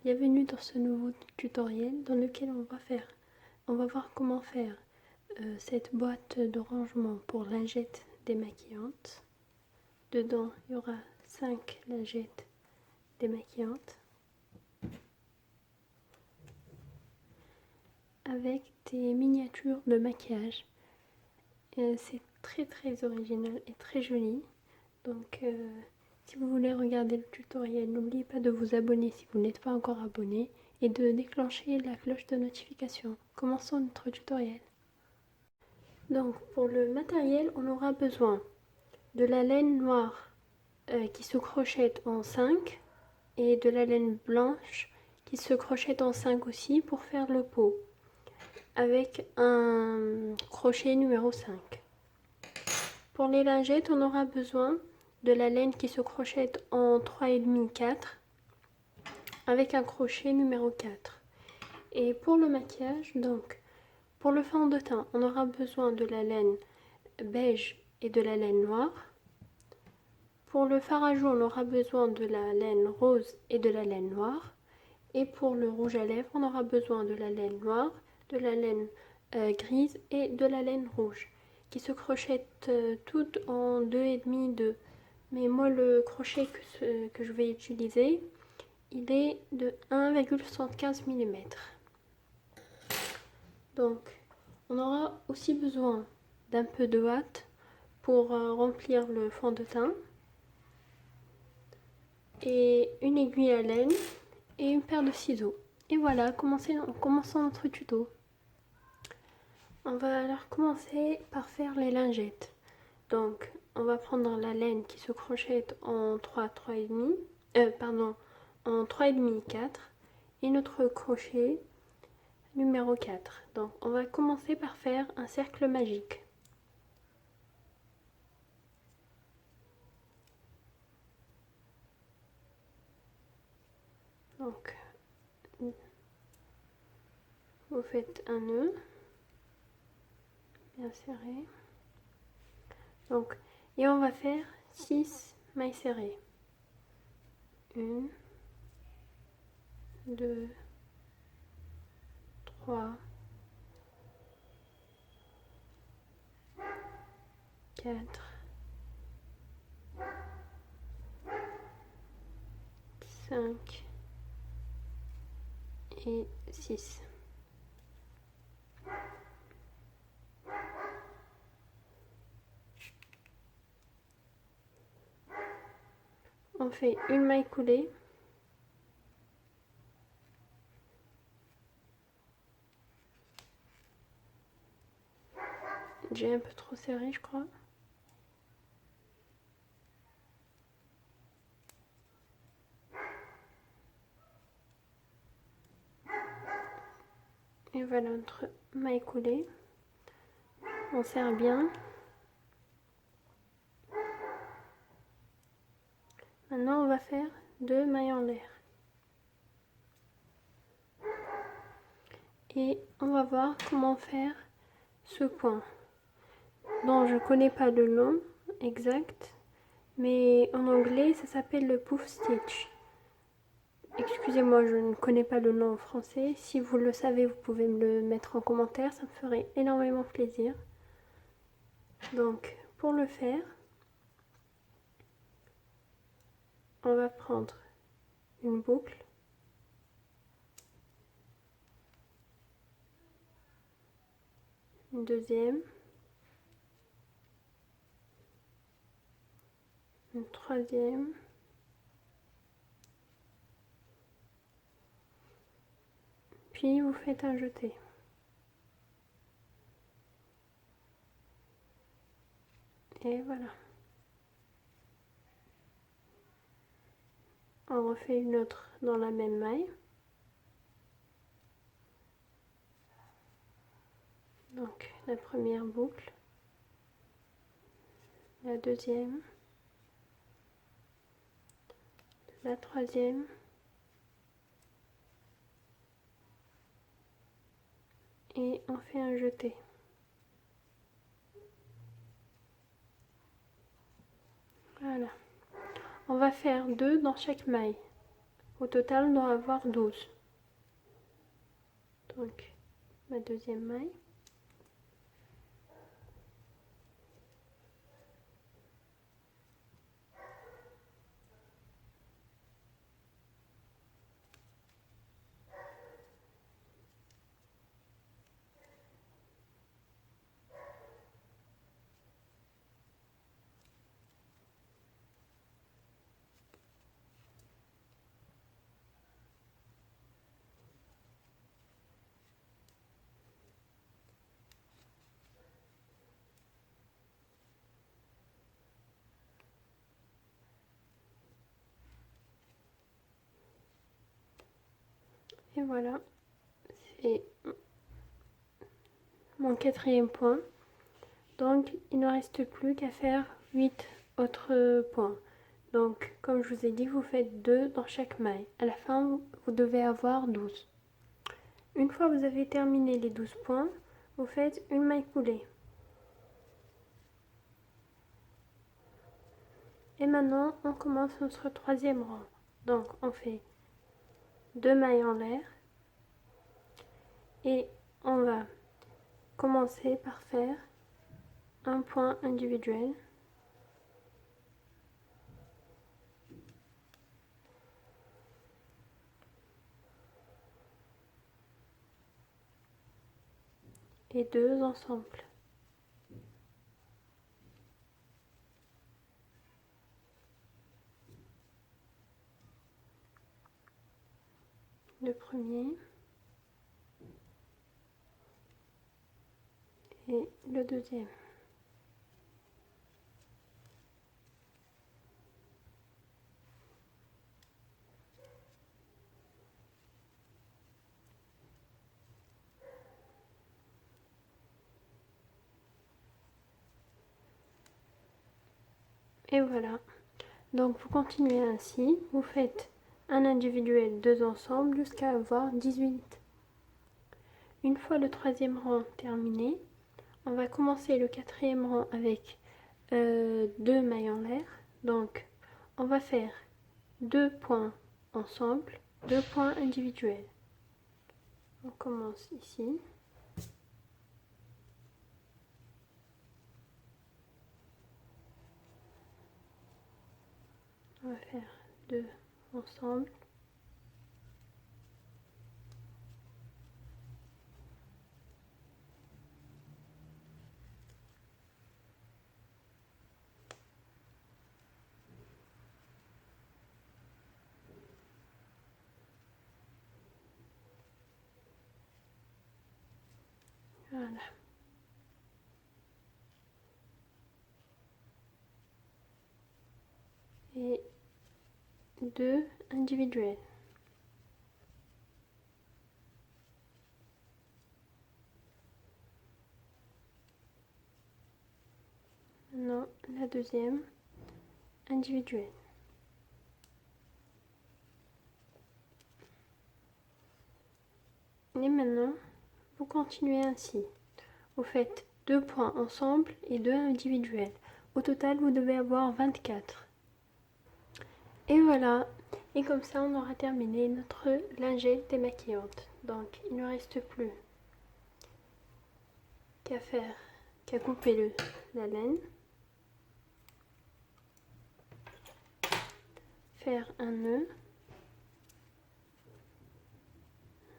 Bienvenue dans ce nouveau tutoriel dans lequel on va voir comment faire cette boîte de rangement pour lingettes démaquillantes. Dedans, il y aura 5 lingettes démaquillantes avec des miniatures de maquillage. C'est très original et très joli. Donc si vous voulez regarder le tutoriel, n'oubliez pas de vous abonner si vous n'êtes pas encore abonné et de déclencher la cloche de notification. Commençons notre tutoriel. Donc pour le matériel, on aura besoin de la laine noire qui se crochette en 5 et de la laine blanche qui se crochette en 5 aussi pour faire le pot avec un crochet numéro 5. Pour les lingettes, on aura besoin de la laine qui se crochette en 3,5 4 avec un crochet numéro 4. Et pour le maquillage, donc pour le fond de teint, on aura besoin de la laine beige et de la laine noire. Pour le fard à joues, on aura besoin de la laine rose et de la laine noire. Et pour le rouge à lèvres, on aura besoin de la laine noire, de la laine grise et de la laine rouge qui se crochettent toutes en 2,5 2. Mais moi, le crochet que je vais utiliser, il est de 1,75 mm. Donc, on aura aussi besoin d'un peu de hâte pour remplir le fond de teint et une aiguille à laine et une paire de ciseaux. Et voilà, commençons notre tuto. On va alors commencer par faire les lingettes. Donc, on va prendre la laine qui se crochette en 3,5 4 et notre crochet numéro 4. Donc, on va commencer par faire un cercle magique. Donc, vous faites un nœud bien serré. Donc, et on va faire 6 mailles serrées. 1, 2, 3, 4, 5 et 6. On fait une maille coulée. J'ai un peu trop serré, je crois. Et voilà notre maille coulée. On serre bien. Maintenant, on va faire 2 mailles en l'air. Et on va voir comment faire ce point. Non, je connais pas le nom exact, mais en anglais, ça s'appelle le puff stitch. Excusez-moi, je ne connais pas le nom en français. Si vous le savez, vous pouvez me le mettre en commentaire, ça me ferait énormément plaisir. Donc, pour le faire, on va prendre une boucle, une deuxième, une troisième, puis vous faites un jeté. Et voilà. On refait une autre dans la même maille. Donc la première boucle, la deuxième, la troisième, et on fait un jeté. Voilà. On va faire 2 dans chaque maille. Au total, on doit avoir 12. Donc, ma deuxième maille. Et voilà, c'est mon quatrième point. Donc, il ne reste plus qu'à faire 8 autres points. Donc, comme je vous ai dit, vous faites 2 dans chaque maille. À la fin, vous devez avoir 12. Une fois que vous avez terminé les 12 points, vous faites une maille coulée. Et maintenant, on commence notre troisième rang. Donc, on fait 2 mailles en l'air. Et on va commencer par faire un point individuel. Et 2 ensemble. Le premier et le deuxième. Et voilà. Donc vous continuez ainsi, vous faites un individuel, 2 ensemble jusqu'à avoir 18. Une fois le troisième rang terminé, on va commencer le quatrième rang avec 2 mailles en l'air. Donc on va faire 2 points ensemble, 2 points individuels. On commence ici. On va faire 2 ensemble. Voilà. Et 2 individuels. Maintenant, la deuxième individuelle. Et maintenant, vous continuez ainsi. Vous faites 2 points ensemble et 2 individuels. Au total, vous devez avoir 24. Et voilà. Et comme ça, on aura terminé notre lingette démaquillante. Donc, il ne reste plus qu'à couper la laine. Faire un nœud.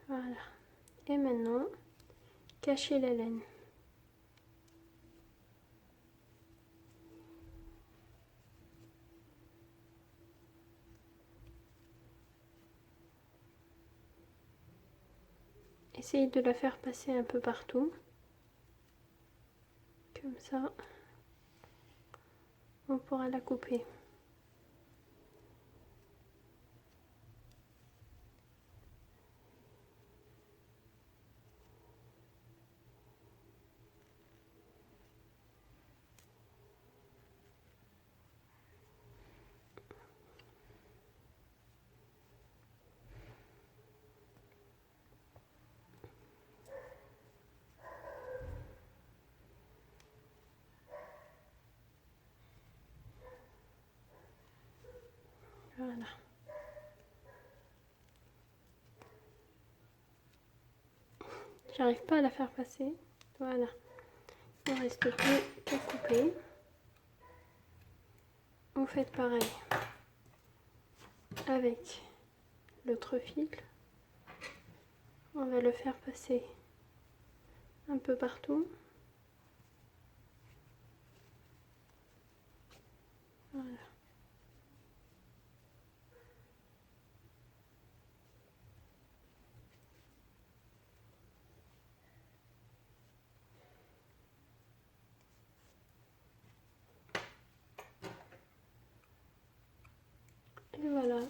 Voilà. Et maintenant, cacher la laine. Essayez de la faire passer un peu partout. Comme ça, on pourra la couper. J'arrive pas à la faire passer. Voilà. Il ne reste plus qu'à couper. Vous faites pareil avec l'autre fil. On va le faire passer un peu partout. Voilà. Et voilà.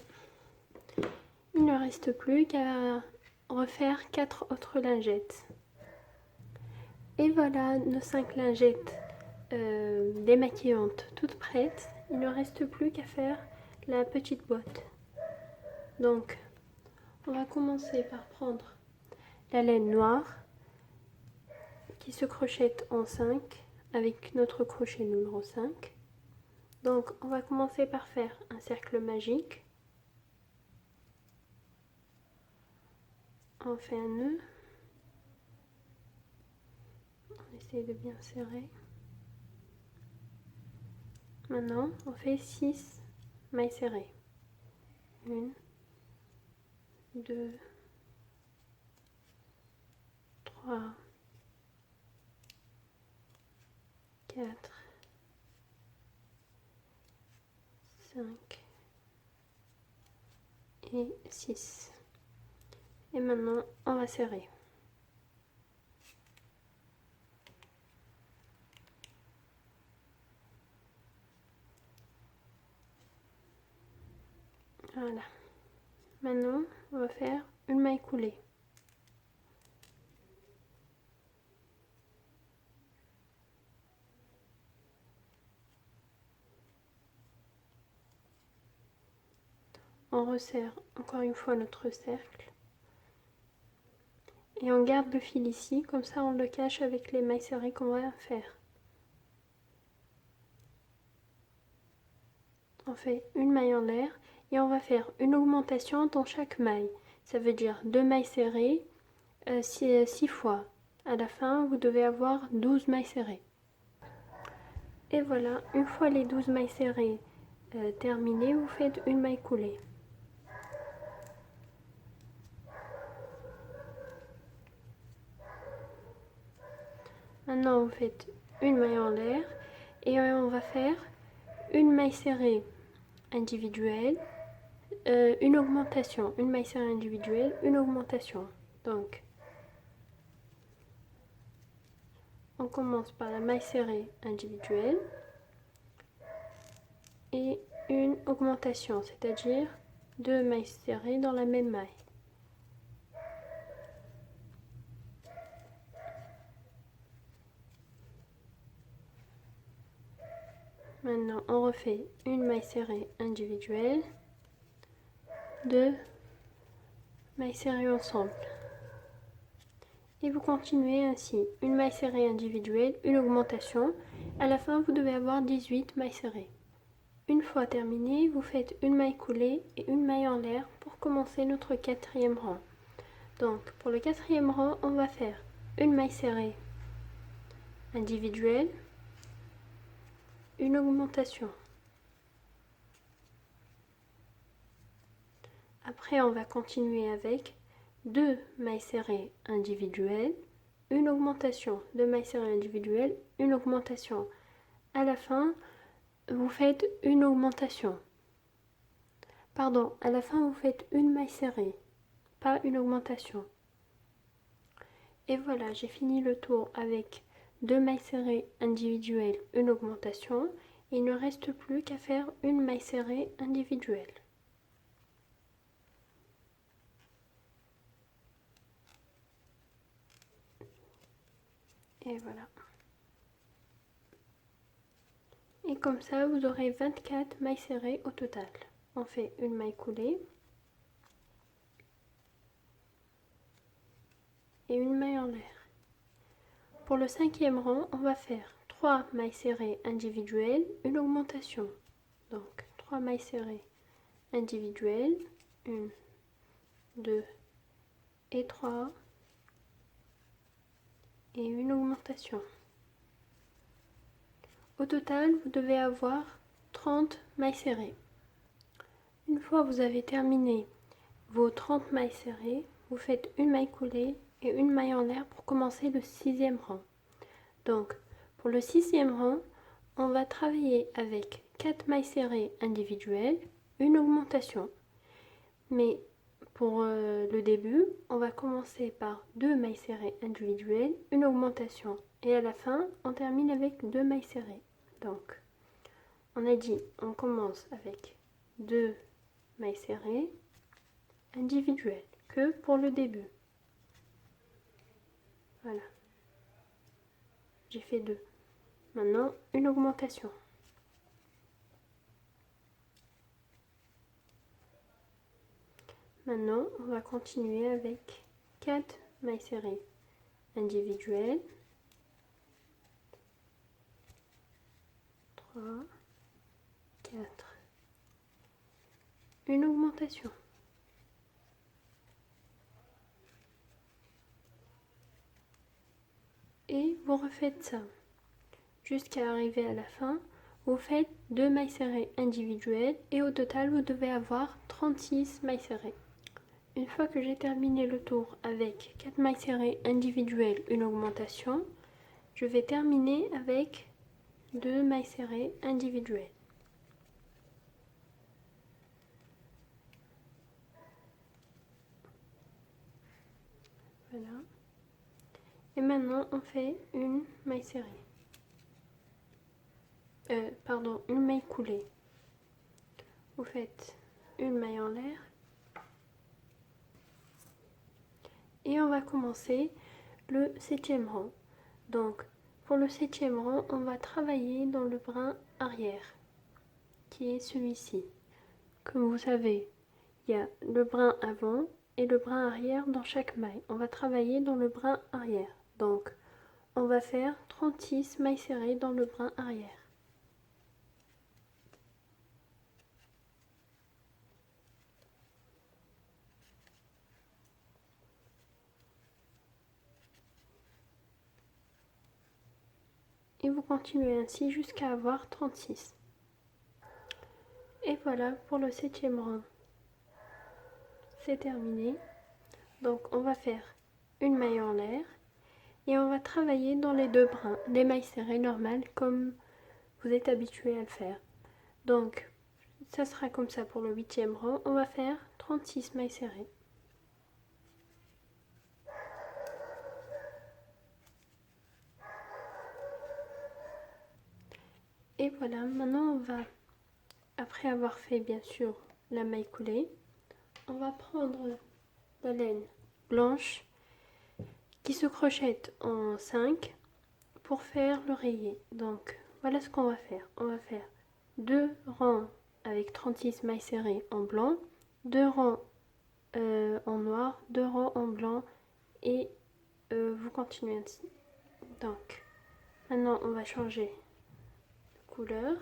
Il ne reste plus qu'à refaire 4 autres lingettes. Et voilà nos 5 lingettes démaquillantes toutes prêtes. Il ne reste plus qu'à faire la petite boîte. Donc, on va commencer par prendre la laine noire qui se crochette en 5 avec notre crochet numéro 5. Donc, on va commencer par faire un cercle magique. On fait un nœud. On essaye de bien serrer. Maintenant, on fait 6 mailles serrées. 1, 2, 3, 4, 5 et 6. Et maintenant, on va serrer. Voilà. Maintenant, on va faire une maille coulée. On resserre encore une fois notre cercle. Et on garde le fil ici, comme ça on le cache avec les mailles serrées qu'on va faire. On fait une maille en l'air et on va faire une augmentation dans chaque maille. Ça veut dire 2 mailles serrées 6 fois. À la fin, vous devez avoir 12 mailles serrées. Et voilà, une fois les 12 mailles serrées terminées, vous faites une maille coulée. Maintenant, vous faites une maille en l'air et on va faire une maille serrée individuelle, une augmentation, une maille serrée individuelle, une augmentation. Donc, on commence par la maille serrée individuelle et une augmentation, c'est-à-dire 2 mailles serrées dans la même maille. Maintenant, on refait une maille serrée individuelle, 2 mailles serrées ensemble. Et vous continuez ainsi, une maille serrée individuelle, une augmentation. À la fin, vous devez avoir 18 mailles serrées. Une fois terminé, vous faites une maille coulée et une maille en l'air pour commencer notre 4e rang. Donc, pour le 4e rang, on va faire une maille serrée individuelle, une augmentation. Après, on va continuer avec 2 mailles serrées individuelles, une augmentation, 2 mailles serrées individuelles, une augmentation. À la fin, vous faites une augmentation. Pardon, à la fin, vous faites une maille serrée, pas une augmentation. Et voilà, j'ai fini le tour avec 2 mailles serrées individuelles, une augmentation. Et il ne reste plus qu'à faire une maille serrée individuelle. Et voilà. Et comme ça, vous aurez 24 mailles serrées au total. On fait une maille coulée et une maille en l'air. Pour le 5e rang, on va faire 3 mailles serrées individuelles, une augmentation. Donc 3 mailles serrées individuelles, 1, 2 et 3. et une augmentation. Au total, vous devez avoir 30 mailles serrées. Une fois que vous avez terminé vos 30 mailles serrées, vous faites une maille coulée et une maille en l'air pour commencer le 6e rang. Donc, pour le 6e rang, on va travailler avec 4 mailles serrées individuelles, une augmentation. Mais pour le début, on va commencer par 2 mailles serrées individuelles, une augmentation. Et à la fin, on termine avec 2 mailles serrées. Donc, on a dit, on commence avec 2 mailles serrées individuelles, que pour le début. Voilà. J'ai fait 2. Maintenant, une augmentation. Maintenant, on va continuer avec 4 mailles serrées individuelles. 3, 4. Une augmentation. Et vous refaites ça jusqu'à arriver à la fin. Vous faites 2 mailles serrées individuelles et au total, vous devez avoir 36 mailles serrées. Une fois que j'ai terminé le tour avec 4 mailles serrées individuelles, une augmentation, je vais terminer avec 2 mailles serrées individuelles. Voilà. Et maintenant, on fait une maille serrée. Une maille coulée. Vous faites une maille en l'air. Et on va commencer le 7e rang. Donc, pour le 7e rang, on va travailler dans le brin arrière, qui est celui-ci. Comme vous savez, il y a le brin avant et le brin arrière dans chaque maille. On va travailler dans le brin arrière. Donc, on va faire 36 mailles serrées dans le brin arrière. Et vous continuez ainsi jusqu'à avoir 36. Et voilà pour le 7e rang. C'est terminé. Donc on va faire une maille en l'air et on va travailler dans les 2 brins, des mailles serrées normales comme vous êtes habitué à le faire. Donc ça sera comme ça pour le 8e rang. On va faire 36 mailles serrées. Et voilà, maintenant on va, après avoir fait bien sûr la maille coulée, on va prendre la laine blanche qui se crochette en 5 pour faire l'oreiller. Donc voilà ce qu'on va faire. On va faire 2 rangs avec 36 mailles serrées en blanc, 2 rangs en noir, 2 rangs en blanc et vous continuez ainsi. Donc maintenant on va changer de couleur.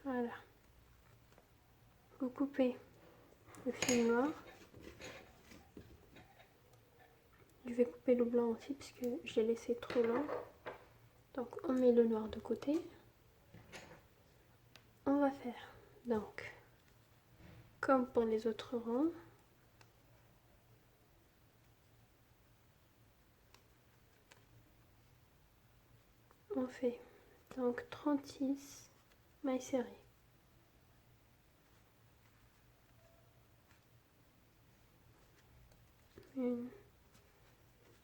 Voilà. Vous coupez le fil noir. Je vais couper le blanc aussi parce que j'ai laissé trop long. Donc on met le noir de côté. On va faire donc comme pour les autres rangs. On fait donc 36 mailles serrées. Une,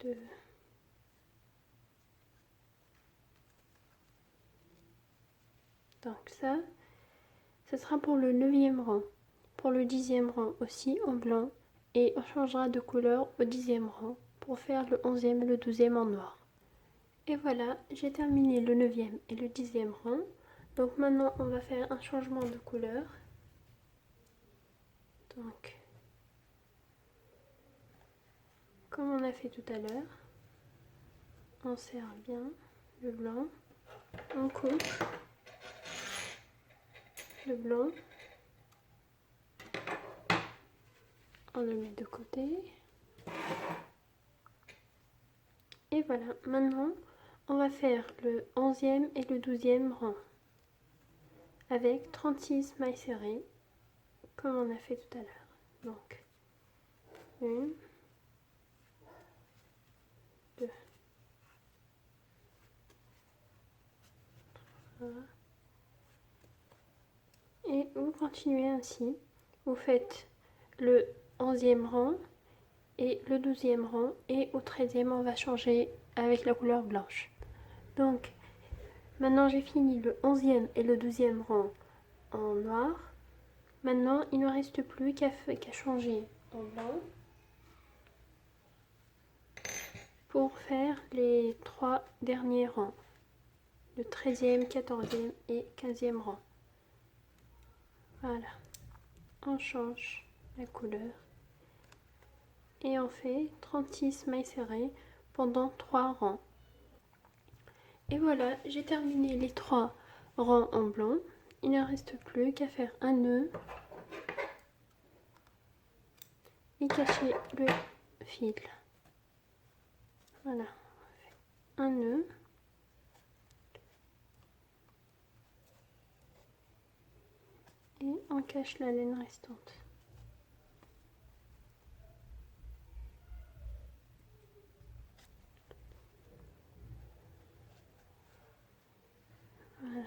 deux, donc ça sera pour le 9e rang. Pour le 10e rang aussi en blanc et on changera de couleur au 10e rang pour faire le 11e et le 12e en noir. Et voilà, j'ai terminé le 9e et le 10e rang. Donc maintenant on va faire un changement de couleur. Donc, comme on a fait tout à l'heure, on serre bien. le blanc, on coupe le blanc, on le met de côté. Et voilà, maintenant on va faire le 11e et le 12e rang avec 36 mailles serrées comme on a fait tout à l'heure. Donc 1, 2, 3, et vous continuez ainsi. Vous faites le 11e rang et le 12e rang, et au 13e on va changer avec la couleur blanche. Donc maintenant j'ai fini le 11e et le 12e rang en noir. Maintenant il ne reste plus qu'à changer en blanc pour faire les 3 derniers rangs, le 13e, 14e et 15e rang. Voilà, on change la couleur et on fait 36 mailles serrées pendant 3 rangs. Et voilà, j'ai terminé les 3 rangs en blanc. Il ne reste plus qu'à faire un nœud et cacher le fil. Voilà, on fait un nœud et on cache la laine restante. Voilà.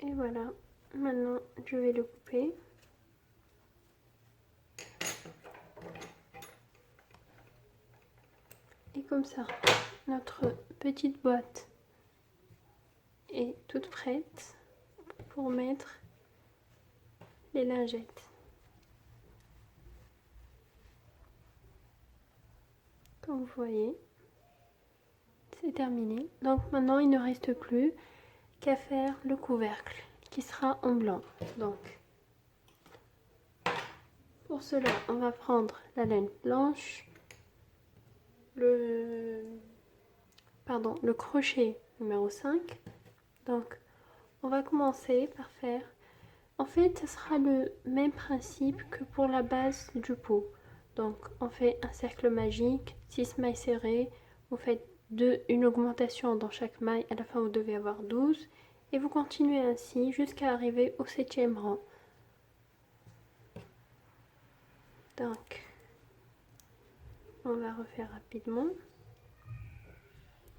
Et voilà, maintenant je vais le couper. Et comme ça, notre petite boîte est toute prête pour mettre les lingettes. Comme vous voyez, c'est terminé. Donc maintenant il ne reste plus qu'à faire le couvercle qui sera en blanc. Donc pour cela, on va prendre la laine blanche, le crochet numéro 5. Donc on va commencer par faire, en fait ce sera le même principe que pour la base du pot. Donc on fait un cercle magique, 6 mailles serrées, vous faites une augmentation dans chaque maille, à la fin vous devez avoir 12 et vous continuez ainsi jusqu'à arriver au 7e rang. Donc on va refaire rapidement.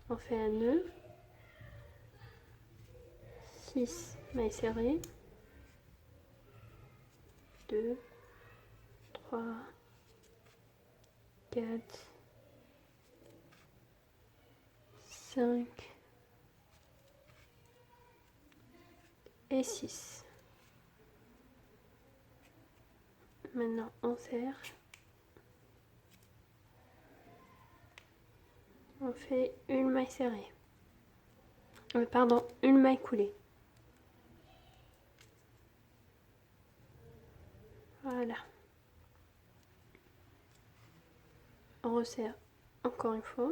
On fait un nœud, 6 mailles serrées, 2, 3, 4, 5 et 6. Maintenant on serre. On fait une maille serrée. Pardon, une maille coulée. Voilà. On resserre encore une fois.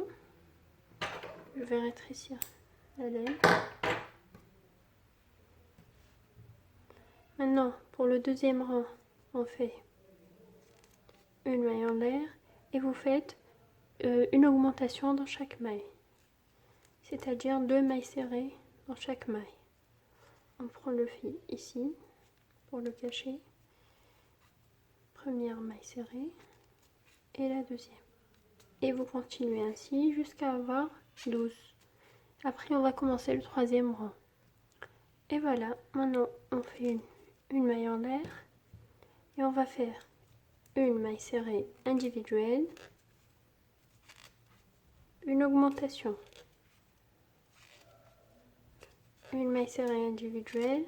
Je vais rétrécir la laine. Maintenant, pour le 2e rang, on fait une maille en l'air et vous faites une augmentation dans chaque maille. C'est-à-dire 2 mailles serrées dans chaque maille. On prend le fil ici pour le cacher. Première maille serrée et la 2e. Et vous continuez ainsi jusqu'à avoir 12. Après on va commencer le 3e rang. Et voilà, maintenant on fait une maille en l'air et on va faire une maille serrée individuelle, une augmentation, une maille serrée individuelle,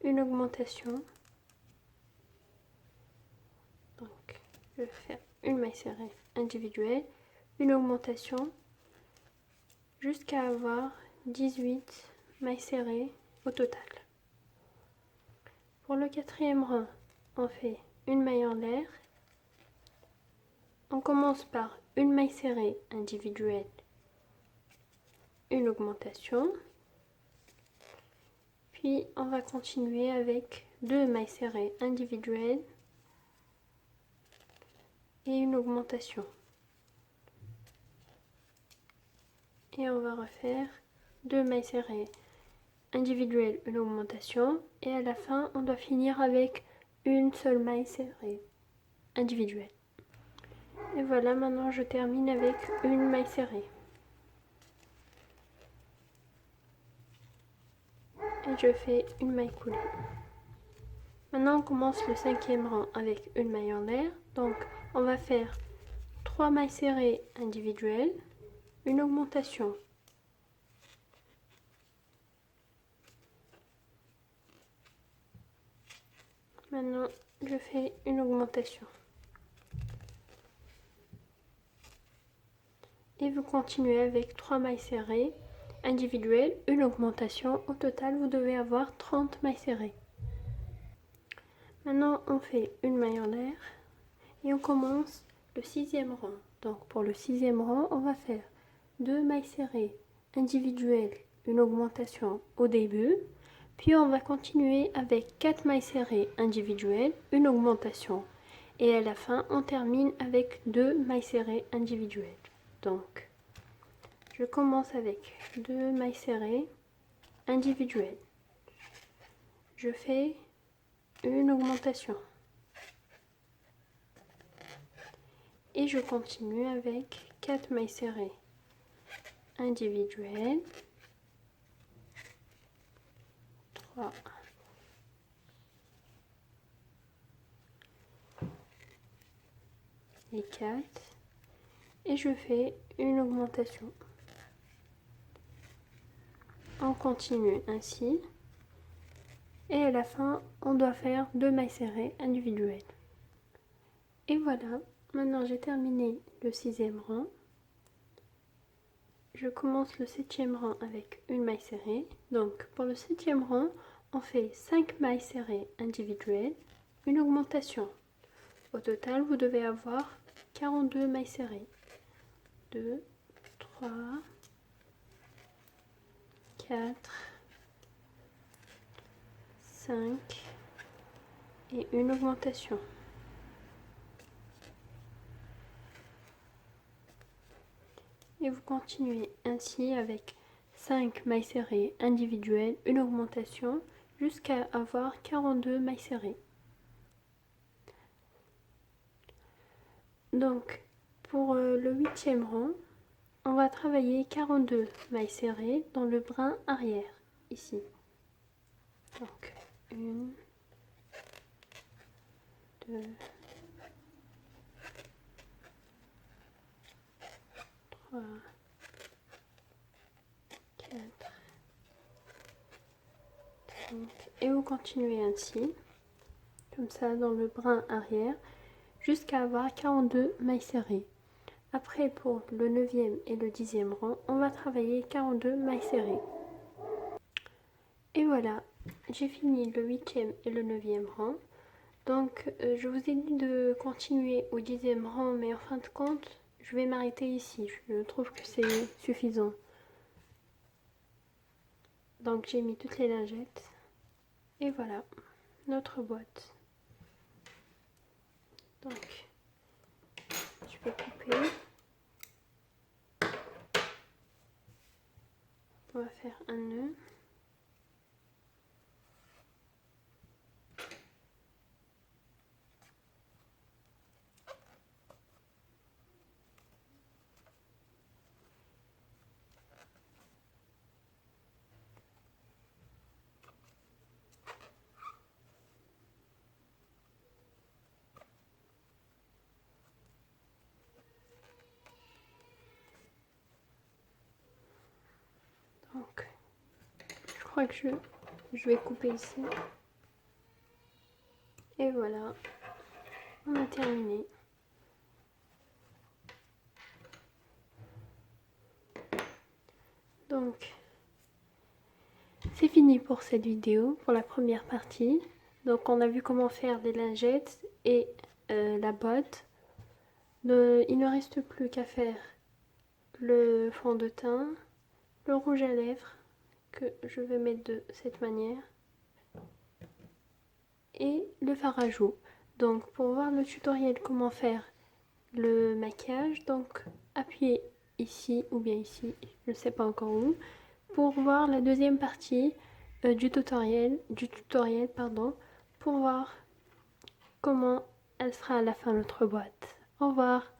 une augmentation. Donc je vais faire une maille serrée individuelle, une augmentation jusqu'à avoir 18 mailles serrées au total. Pour le quatrième rang, on fait une maille en l'air. On commence par une maille serrée individuelle, une augmentation. Puis on va continuer avec deux mailles serrées individuelles et une augmentation. Et on va refaire deux mailles serrées individuelles, une augmentation. Et à la fin, on doit finir avec une seule maille serrée individuelle. Et voilà, maintenant je termine avec une maille serrée. Et je fais une maille coulée. Maintenant on commence le cinquième rang avec une maille en l'air. Donc on va faire 3 mailles serrées individuelles, une augmentation. Maintenant je fais une augmentation. Et vous continuez avec 3 mailles serrées individuelles, une augmentation. Au total vous devez avoir 30 mailles serrées. Maintenant on fait une maille en l'air et on commence le sixième rang. Donc pour le sixième rang, on va faire 2 mailles serrées individuelles, une augmentation au début. Puis on va continuer avec 4 mailles serrées individuelles, une augmentation. Et à la fin, on termine avec 2 mailles serrées individuelles. Donc je commence avec 2 mailles serrées individuelles. Je fais une augmentation. Et je continue avec 4 mailles serrées individuelles, 3, et 4, et je fais une augmentation. On continue ainsi, et à la fin, on doit faire 2 mailles serrées individuelles. Et voilà, maintenant j'ai terminé le sixième rang. Je commence le septième rang avec une maille serrée. Donc pour le septième rang, on fait 5 mailles serrées individuelles, une augmentation. Au total, vous devez avoir 42 mailles serrées. 2, 3, 4, 5 et une augmentation. Et vous continuez ainsi avec 5 mailles serrées individuelles, une augmentation, jusqu'à avoir 42 mailles serrées. Donc, pour le huitième rang, on va travailler 42 mailles serrées dans le brin arrière, ici. Donc, 1, 2, 3, 4, 5, et vous continuez ainsi, comme ça dans le brin arrière, jusqu'à avoir 42 mailles serrées. Après, pour le 9e et le 10e rang, on va travailler 42 mailles serrées. Et voilà, j'ai fini le 8e et le 9e rang. Donc, je vous ai dit de continuer au 10e rang, mais en fin de compte, je vais m'arrêter ici. Je trouve que c'est suffisant. Donc, j'ai mis toutes les lingettes. Et voilà, notre boîte. Donc, je peux couper. On va faire un nœud. Donc, je crois que je vais couper ici. Et voilà, on a terminé. Donc, c'est fini pour cette vidéo, pour la première partie. Donc on a vu comment faire des lingettes et la botte. Il ne reste plus qu'à faire le fond de teint, le rouge à lèvres que je vais mettre de cette manière et le fard à joues. Donc pour voir le tutoriel comment faire le maquillage, donc appuyez ici ou bien ici, je ne sais pas encore où, pour voir la deuxième partie du tutoriel, pardon, pour voir comment elle sera à la fin de notre boîte. Au revoir.